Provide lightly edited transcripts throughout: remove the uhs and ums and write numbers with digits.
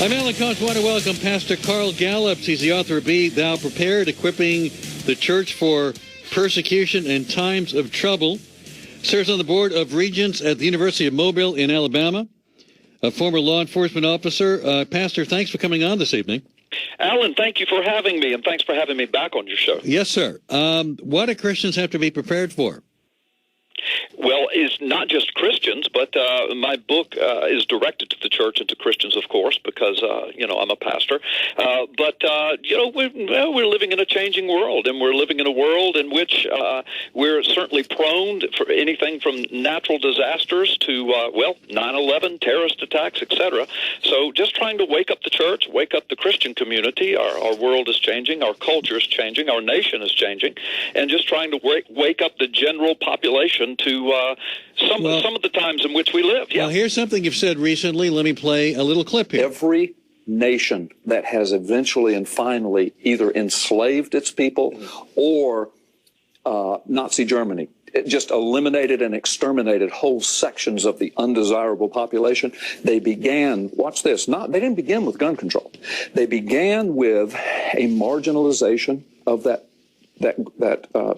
I'm Alan Cox. I want to welcome Pastor Carl Gallups. He's the author of Be Thou Prepared, Equipping the Church for Persecution and Times of Trouble. Serves on the Board of Regents at the University of Mobile in Alabama. A former law enforcement officer. Pastor, thanks for coming on this evening. Alan, thank you for having me, and thanks for having me back on your show. Yes, sir. What do Christians have to be prepared for? Well, it's not just Christians, but my book is directed to the church and to Christians, of course, because, I'm a pastor. We're living in a changing world, and we're living in a world in which we're certainly prone for anything from natural disasters to, 9/11, terrorist attacks, etc. So just trying to wake up the church, wake up the Christian community. Our world is changing, our culture is changing, our nation is changing, and just trying to wake up the general population to some of the times in which we live. Yeah. Well, here's something you've said recently. Let me play a little clip here. Every nation that has eventually and finally either enslaved its people or Nazi Germany, it just eliminated and exterminated whole sections of the undesirable population. They began, watch this, they didn't begin with gun control. They began with a marginalization of that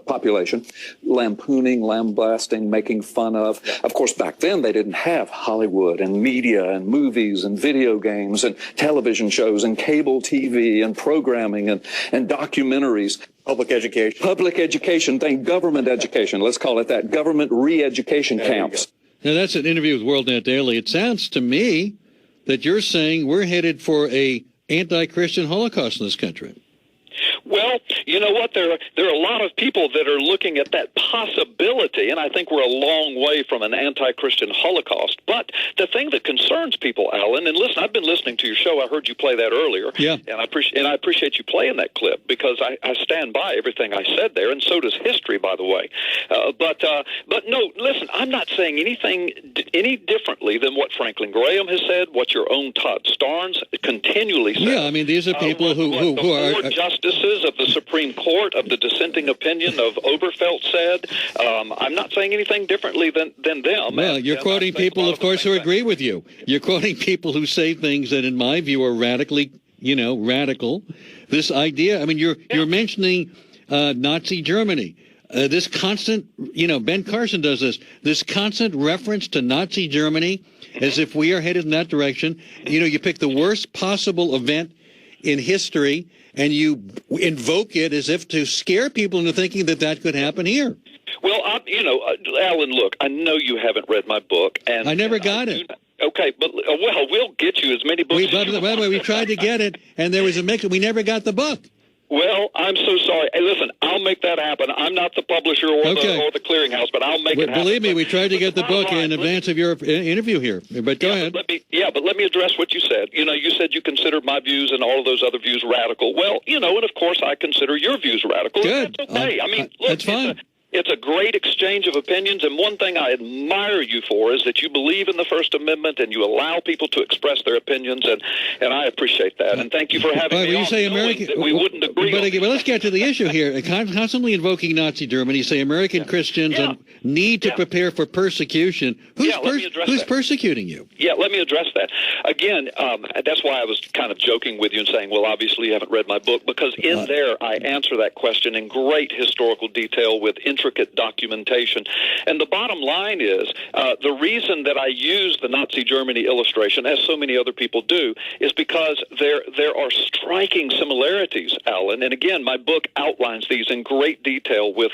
population, lampooning, lambasting, making fun of. Of course, back then they didn't have Hollywood and media and movies and video games and television shows and cable TV and programming and documentaries. Public education, government education, let's call it that, government re-education camps. Now, that's an interview with WorldNet Daily. It sounds to me that you're saying we're headed for a anti-Christian Holocaust in this country. Well, you know what? There are a lot of people that are looking at that possibility, and I think we're a long way from an anti-Christian Holocaust. But the thing that concerns people, Alan, and listen, I've been listening to your show. I heard you play that earlier, yeah, and I appreciate you playing that clip because I stand by everything I said there, and so does history, by the way. But no, listen, I'm not saying anything any differently than what Franklin Graham has said, what your own Todd Starnes continually said. Yeah, I mean, these are people who are justices of the Supreme Court, of the dissenting opinion of Oberfeld said. I'm not saying anything differently than them. Well, you're quoting people, of course, who agree with you. You're quoting people who say things that, in my view, are radically, radical. This idea, I mean, you're mentioning Nazi Germany. This constant, Ben Carson does this constant reference to Nazi Germany as if we are headed in that direction. You pick the worst possible event in history, and you invoke it as if to scare people into thinking that could happen here. Well, Alan, look, I know you haven't read my book, and I never got it. Okay, but we'll get you as many books. By the way, we tried to get it, and there was a mix. We never got the book. Well, I'm so sorry. Hey, listen, I'll make that happen. I'm not the publisher or the clearinghouse, but I'll make it happen. Believe me, we tried to get the book in advance of your interview here. But go ahead. But let me address what you said. You said you considered my views and all of those other views radical. Well, and of course I consider your views radical. Good. That's okay. I mean, look, that's fine. It's a great exchange of opinions, and one thing I admire you for is that you believe in the First Amendment and you allow people to express their opinions, and I appreciate that. And thank you for having me on. You say American, we wouldn't agree. But let's get to the issue here. Constantly invoking Nazi Germany, you say American Christians need to prepare for persecution. Who's persecuting you? Yeah, let me address that. Again, that's why I was kind of joking with you and saying, well, obviously you haven't read my book, because in there I answer that question in great historical detail with intricate documentation. And the bottom line is the reason that I use the Nazi Germany illustration, as so many other people do, is because there are striking similarities, Alan. And again, my book outlines these in great detail with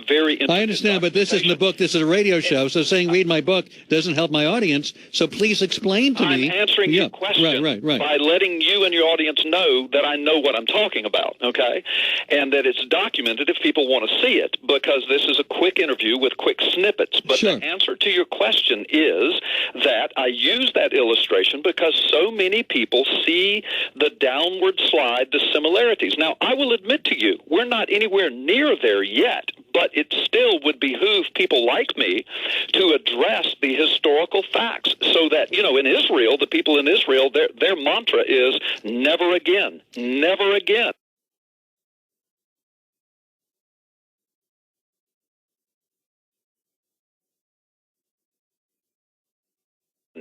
very intricate I understand, but this isn't a book. This is a radio show. So saying read my book doesn't help my audience. So please explain to me. I'm answering your question by letting you and your audience know that I know what I'm talking about, okay? And that it's documented if people want to see it, because this is a quick interview with quick snippets. But the answer to your question is that I use that illustration because so many people see the downward slide, the similarities. Now, I will admit to you, we're not anywhere near there yet, but it still would behoove people like me to address the historical facts so that, in Israel, the people in Israel, their mantra is never again, never again.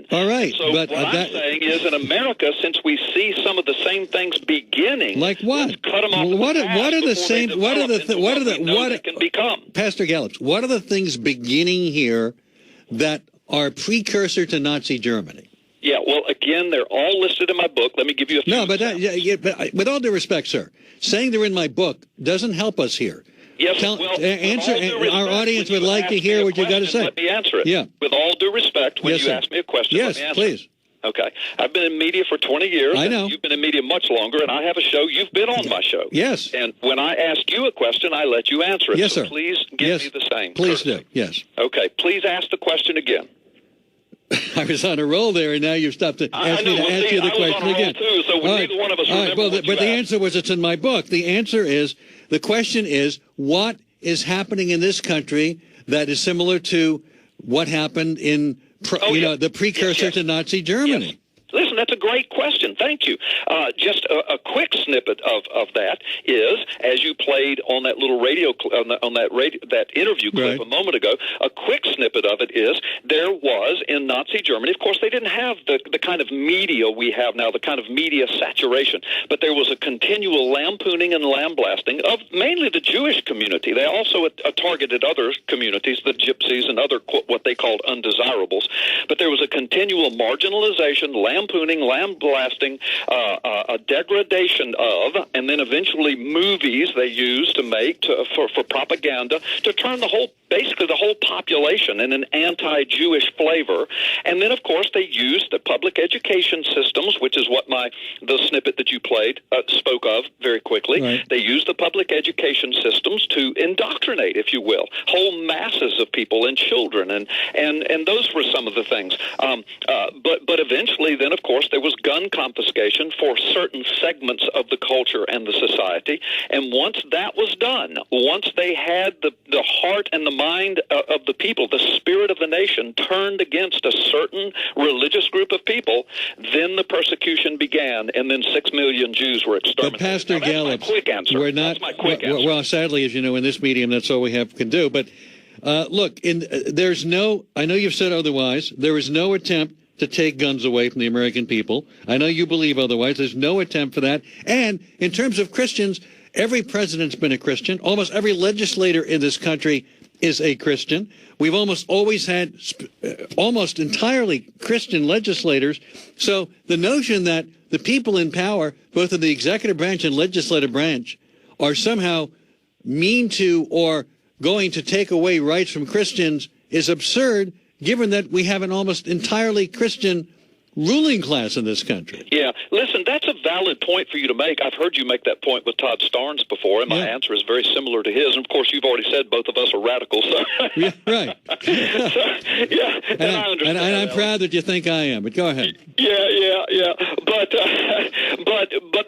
done. All right. So but, what I'm saying is, in America, since we see some of the same things beginning, like what? Let's cut them off. What are the same? What can become? Pastor Gallups, what are the things beginning here that are precursor to Nazi Germany? Yeah, well, again, they're all listed in my book. Let me give you a few. No, but with all due respect, sir, saying they're in my book doesn't help us here. Yes, answer. Our audience would like to hear what you got to say. Let me answer it. Yeah. With all due respect, when you ask me a question, yes, let me answer please. it. Okay. I've been in media for 20 years. I know. You've been in media much longer, and I have a show. You've been on my show. Yes. And when I ask you a question, I let you answer it. Yes, so sir. Please give me the same. Please courtesy. do. Yes. Okay. Please ask the question again. I was on a roll there, and now you've stopped to ask me to ask you the question again. Too, so neither one of us remember well, what but the asked. answer was it's in my book. The answer is, the question is, what is happening in this country that is similar to what happened in the precursor to Nazi Germany? Yes. Listen, that's a great question. Thank you. Just a quick snippet of that is, as you played on that little radio that interview clip a moment ago. A quick snippet of it is there was in Nazi Germany. Of course, they didn't have the kind of media we have now, the kind of media saturation, but there was a continual lampooning and lambasting of mainly the Jewish community. They also targeted other communities, the gypsies and other what they called undesirables. But there was a continual marginalization, lampooning, lambasting, a degradation of, and then eventually movies they used to make for propaganda to turn basically the whole population in an anti-Jewish flavor. And then, of course, they used the public education systems, which is what the snippet that you played spoke of very quickly. Right. They used the public education systems to indoctrinate, if you will, whole masses of people and children, and those were some of the things. But eventually, then, of course, there was gun confiscation for certain segments of the culture and the society. And once that was done, once they had the heart and the mind of the people, the spirit of the nation turned against a certain religious group of people, then the persecution began, and then 6 million Jews were exterminated. But Pastor Gallups, my quick answer. We're not. That's my quick answer. Well, sadly, as you know, in this medium, that's all we can do. But look, there's no. I know you've said otherwise. There is no attempt to take guns away from the American people. I know you believe otherwise. There's no attempt for that. And in terms of Christians, every president's been a Christian. Almost every legislator in this country is a Christian. We've almost always had almost entirely Christian legislators. So the notion that the people in power, both in the executive branch and legislative branch, are somehow mean to or going to take away rights from Christians is absurd, given that we have an almost entirely Christian ruling class in this country. Yeah. Listen, that's a valid point for you to make. I've heard you make that point with Todd Starnes before, and my answer is very similar to his. And, of course, you've already said both of us are radicals. So. Yeah, right. And I understand. And I'm proud that you think I am, but go ahead. Yeah. But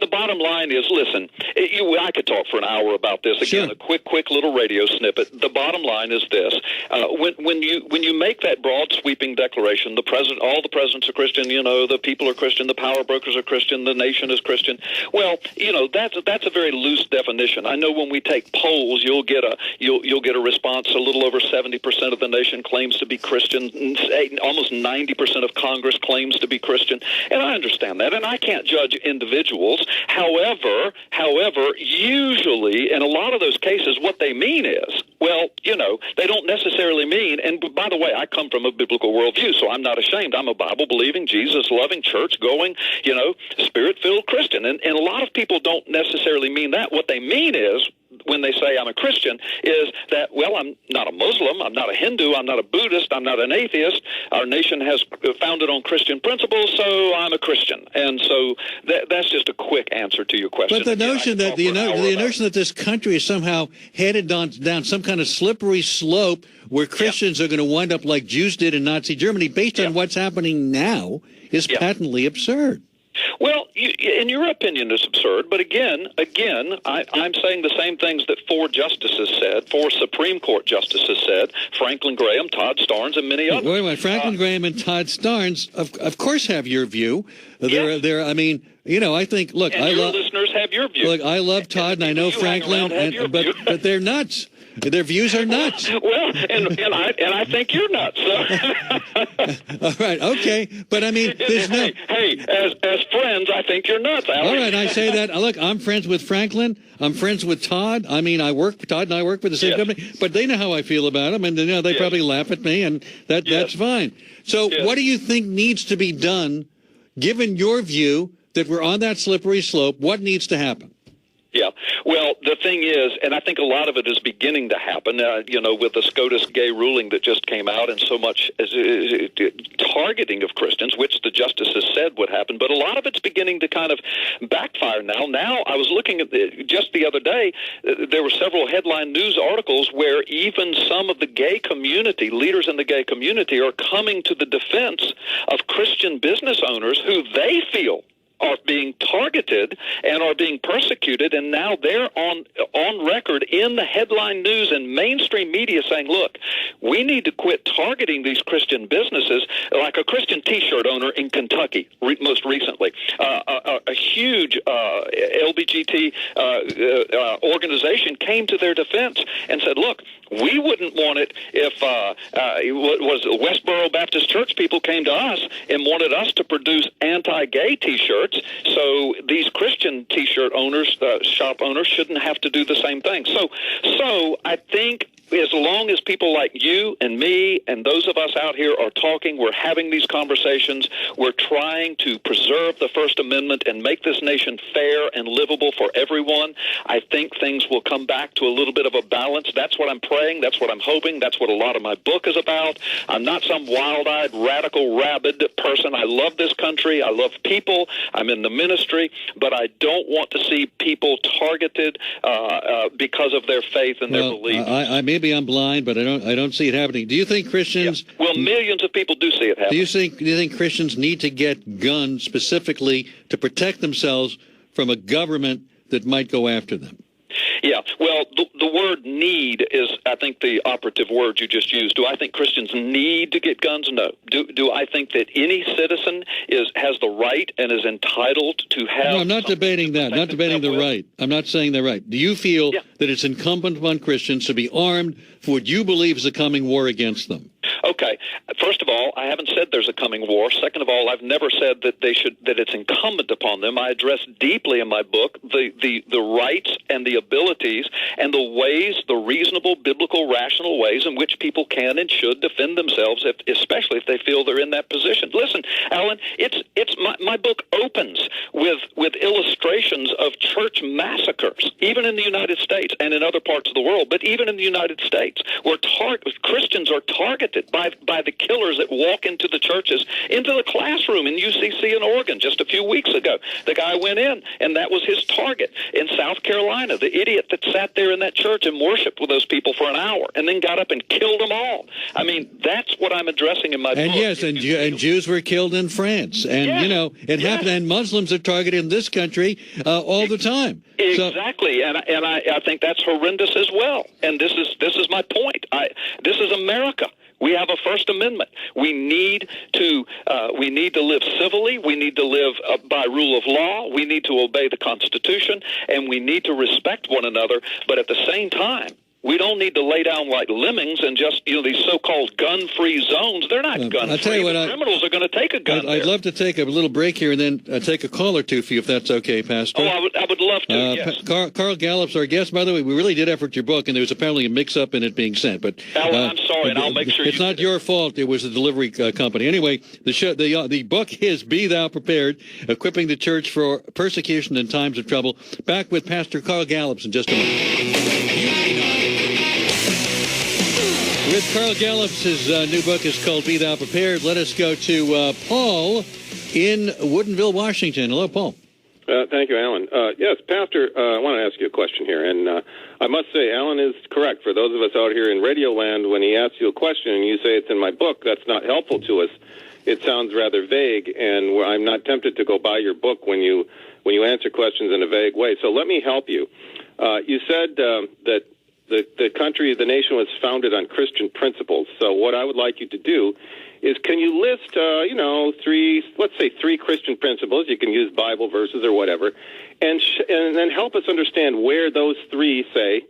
the bottom line is, listen, I could talk for an hour about this. Again, Sure. a quick little radio snippet. The bottom line is this. When you make that broad, sweeping declaration, all the presidents are Christian, the people are Christian, the power brokers are Christian, the nation is Christian. Well, that's a very loose definition. I know when we take polls, you'll get a response. A little over 70% of the nation claims to be Christian. Almost 90% of Congress claims to be Christian, and I understand that. And I can't judge individuals. However, usually in a lot of those cases, what they mean is, well, they don't necessarily mean. And by the way, I come from a biblical worldview, so I'm not ashamed. I'm a Bible-believing, Jesus-loving, church-going, Spirit-filled Christian. And a lot of people don't necessarily mean that. What they mean is, when they say I'm a Christian, is that, well, I'm not a Muslim, I'm not a Hindu, I'm not a Buddhist, I'm not an atheist. Our nation has founded on Christian principles, so I'm a Christian. And so that's just a quick answer to your question. But the notion that the notion that this country is somehow headed down some kind of slippery slope where Christians are going to wind up like Jews did in Nazi Germany, based on what's happening now, is patently absurd. Well, in your opinion, it's absurd. But again, I'm saying the same things that four Supreme Court justices said: Franklin Graham, Todd Starnes, and many others. Wait a minute. Franklin Graham and Todd Starnes, of course, have your view. I mean, I think. Look, and your listeners have your view. Look, I love Todd, and I know Franklin, but they're nuts. Their views are nuts. Well, and I think you're nuts. So. All right, okay, but I mean, there's no. Hey, as friends, I think you're nuts, Alan. All right, I say that. Look, I'm friends with Franklin. I'm friends with Todd. I mean, Todd and I work for the same company, but they know how I feel about them, and they probably laugh at me, and that's fine. So, what do you think needs to be done, given your view that we're on that slippery slope? What needs to happen? Yeah. Well, the thing is, and I think a lot of it is beginning to happen, with the SCOTUS gay ruling that just came out and so much as targeting of Christians, which the justices said would happen, but a lot of it's beginning to kind of backfire now. Now, I was looking at just the other day, there were several headline news articles where even some of the gay community, leaders in the gay community, are coming to the defense of Christian business owners who they feel are being targeted and are being persecuted, and now they're on record in the headline news and mainstream media saying, look, we need to quit targeting these Christian businesses, like a Christian T-shirt owner in Kentucky most recently. A huge LGBT organization came to their defense and said, look, we wouldn't want it if Westboro Baptist Church people came to us and wanted us to produce anti-gay T-shirts. So these Christian T-shirt owners, shop owners, shouldn't have to do the same thing. So I think as long as people like you and me and those of us out here are talking, we're having these conversations, we're trying to preserve the First Amendment and make this nation fair and livable for everyone, I think things will come back to a little bit of a balance. That's what I'm praying. That's what I'm hoping. That's what a lot of my book is about. I'm not some wild-eyed, radical, rabid person. I love this country. I love people. I'm in the ministry, but I don't want to see people targeted because of their faith and their beliefs. Maybe I'm blind, but I don't see it happening. Do you think Christians? Yeah. Well, millions of people do see it happen. Do you think Christians need to get guns specifically to protect themselves from a government that might go after them? Yeah, well, the word need is, I think, the operative word you just used. Do I think Christians need to get guns? No. Do I think that any citizen has the right and is entitled to have... No, I'm not debating that. Not debating the right. I'm not saying they're right. Do you feel that it's incumbent upon Christians to be armed for what you believe is a coming war against them? Okay. First of all, I haven't said there's a coming war. Second of all, I've never said that that it's incumbent upon them. I address deeply in my book the rights and the abilities and the ways, the reasonable, biblical, rational ways in which people can and should defend themselves, especially if they feel they're in that position. Listen, Alan, my book opens with illustrations of church massacres, even in the United States and in other parts of the world, but even in the United States, where Christians are targeted by the killers that walk into the churches, into the classroom in UCC in Oregon just a few weeks ago. The guy went in, and that was his target. In South Carolina, the idiot that sat there in that church and worshiped with those people for an hour and then got up and killed them all. I mean, that's what I'm addressing in my book. And yes, and Jews were killed in France. And, it happened, and Muslims are targeted in this country all the time. Exactly, and I think that's horrendous as well. And this is my point. This is America. We have a First Amendment. We need to live civilly. We need to live by rule of law. We need to obey the Constitution, and we need to respect one another. But at the same time, we don't need to lay down like lemmings and just, these so-called gun-free zones. They're not gun-free. I'll tell you what, criminals are going to take a gun. I'd love to take a little break here and then take a call or two for you, if that's okay, Pastor. Oh, I would love to, yes. Carl Gallups, our guest, by the way, we really did effort your book, and there was apparently a mix-up in it being sent. But Alan, I'm sorry, and I'll make sure it's not your fault. It was the delivery company. Anyway, the book is Be Thou Prepared, Equipping the Church for Persecution in Times of Trouble. Back with Pastor Carl Gallups in just a moment. With Carl Gallups, his new book is called Be Thou Prepared. Let us go to Paul in Woodinville, Washington. Hello, Paul. Thank you, Alan. Yes, Pastor, I want to ask you a question here. And I must say, Alan is correct. For those of us out here in Radio Land, when he asks you a question and you say it's in my book, that's not helpful to us. It sounds rather vague, and I'm not tempted to go buy your book when you answer questions in a vague way. So let me help you. You said that the country, the nation was founded on Christian principles. So what I would like you to do is, can you list, three Christian principles? You can use Bible verses or whatever, and then help us understand where those three, say,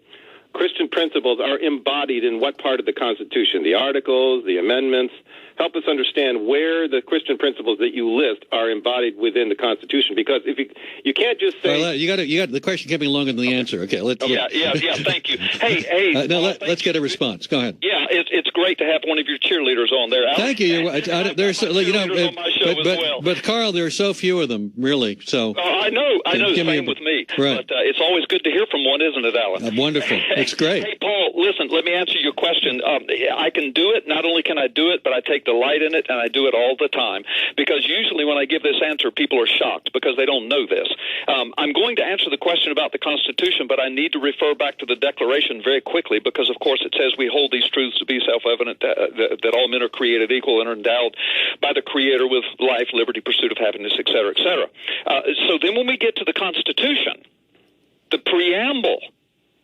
Christian principles are embodied in what part of the Constitution? The articles, the amendments? Help us understand where the Christian principles that you list are embodied within the Constitution. Because if you can't just say... Well, you got the question kept me longer than the answer. Okay, Yeah, thank you. Hey, let's get a response. Go ahead. Yeah, it's great to have one of your cheerleaders on there. Thank you. There's, on my show as well. But Carl, there are so few of them, really. So I know. Same with me. Right. But it's always good to hear from one, isn't it, Alan? Wonderful. It's great. Hey, Paul, listen. Let me answer your question. I can do it. Not only can I do it, but I take delight in it, and I do it all the time. Because usually when I give this answer, people are shocked because they don't know this. I'm going to answer the question about the Constitution, but I need to refer back to the Declaration very quickly because, of course, it says we hold these truths to be self-evident, that all men are created equal and are endowed by the Creator with life, liberty, pursuit of happiness, et cetera, et cetera. So then when we get to the Constitution, the preamble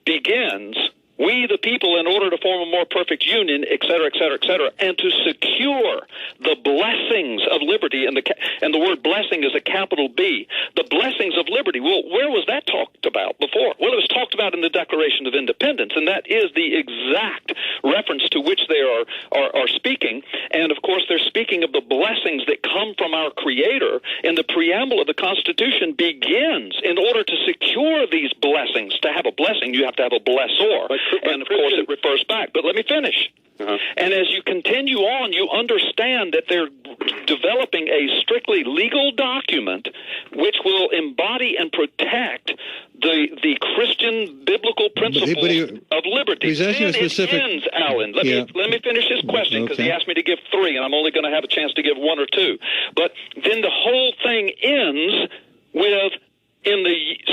begins, we the people, in order to form a more perfect union, et cetera, et cetera, et cetera, and to secure the blessings of liberty, and the word blessing is a capital B, the blessings of liberty. Well, where was that talked about before? Well, it was talked about in the Declaration of Independence, and that is the exact reference to which they are speaking. And, of course, they're speaking of the blessings that come from our Creator, and the preamble of the Constitution begins, in order to secure these blessings. To have a blessing, you have to have a blessor. And, of course, it refers back. But let me finish. And as you continue on, you understand that they're developing a strictly legal document which will embody and protect the Christian biblical principles of liberty. He's asking a specific... It ends, Alan. Let me finish this question because he asked me to give 3, and I'm only going to have a chance to give 1 or 2. But then the whole thing ends with...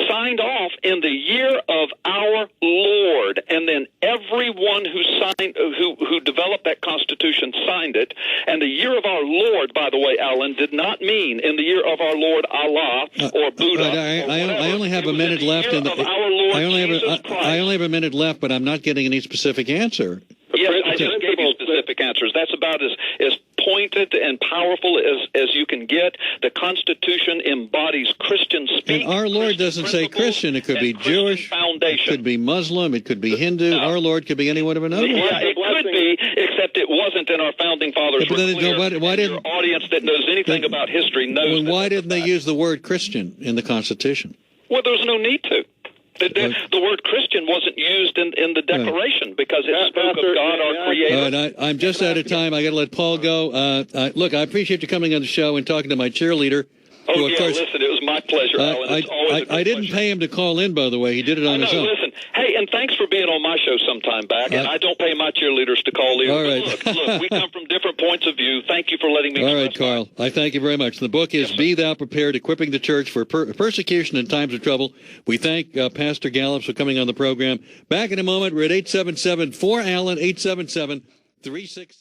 signed off in the year of our Lord, and then everyone who developed that Constitution signed it. And the year of our Lord, by the way, Alan, did not mean in the year of our Lord Allah or Buddha. I only have a minute left. I only have a minute left, but I'm not getting any specific answer. Yes, I just gave you specific answers. That's about as pointed and powerful as you can get. The Constitution embodies Christian speech. And our Lord doesn't say Christian. It could be Jewish. It could be Muslim. It could be Hindu. Our Lord could be any one of another. Yeah, it could be, except it wasn't in our founding fathers. Why didn't your audience that knows anything about history knows? Well, why didn't they use the word Christian in the Constitution? Well, there's no need to. The word Christian wasn't used in the Declaration because it spoke of God, our Creator. All right, I'm just out of time. I got to let Paul go. Look, I appreciate you coming on the show and talking to my cheerleader. Oh, yeah, listen, it was my pleasure, Alan. It's always I didn't pay him to call in, by the way. He did it on his own. Listen, hey, and thanks for being on my show sometime back. And I don't pay my cheerleaders to call either. All right. Look, we come from different points of view. Thank you for letting me All right, Carl. I thank you very much. The book is Be Thou Prepared, Equipping the Church for Persecution in Times of Trouble. We thank Pastor Gallups for coming on the program. Back in a moment. We're at 877-4-ALAN, 877-367.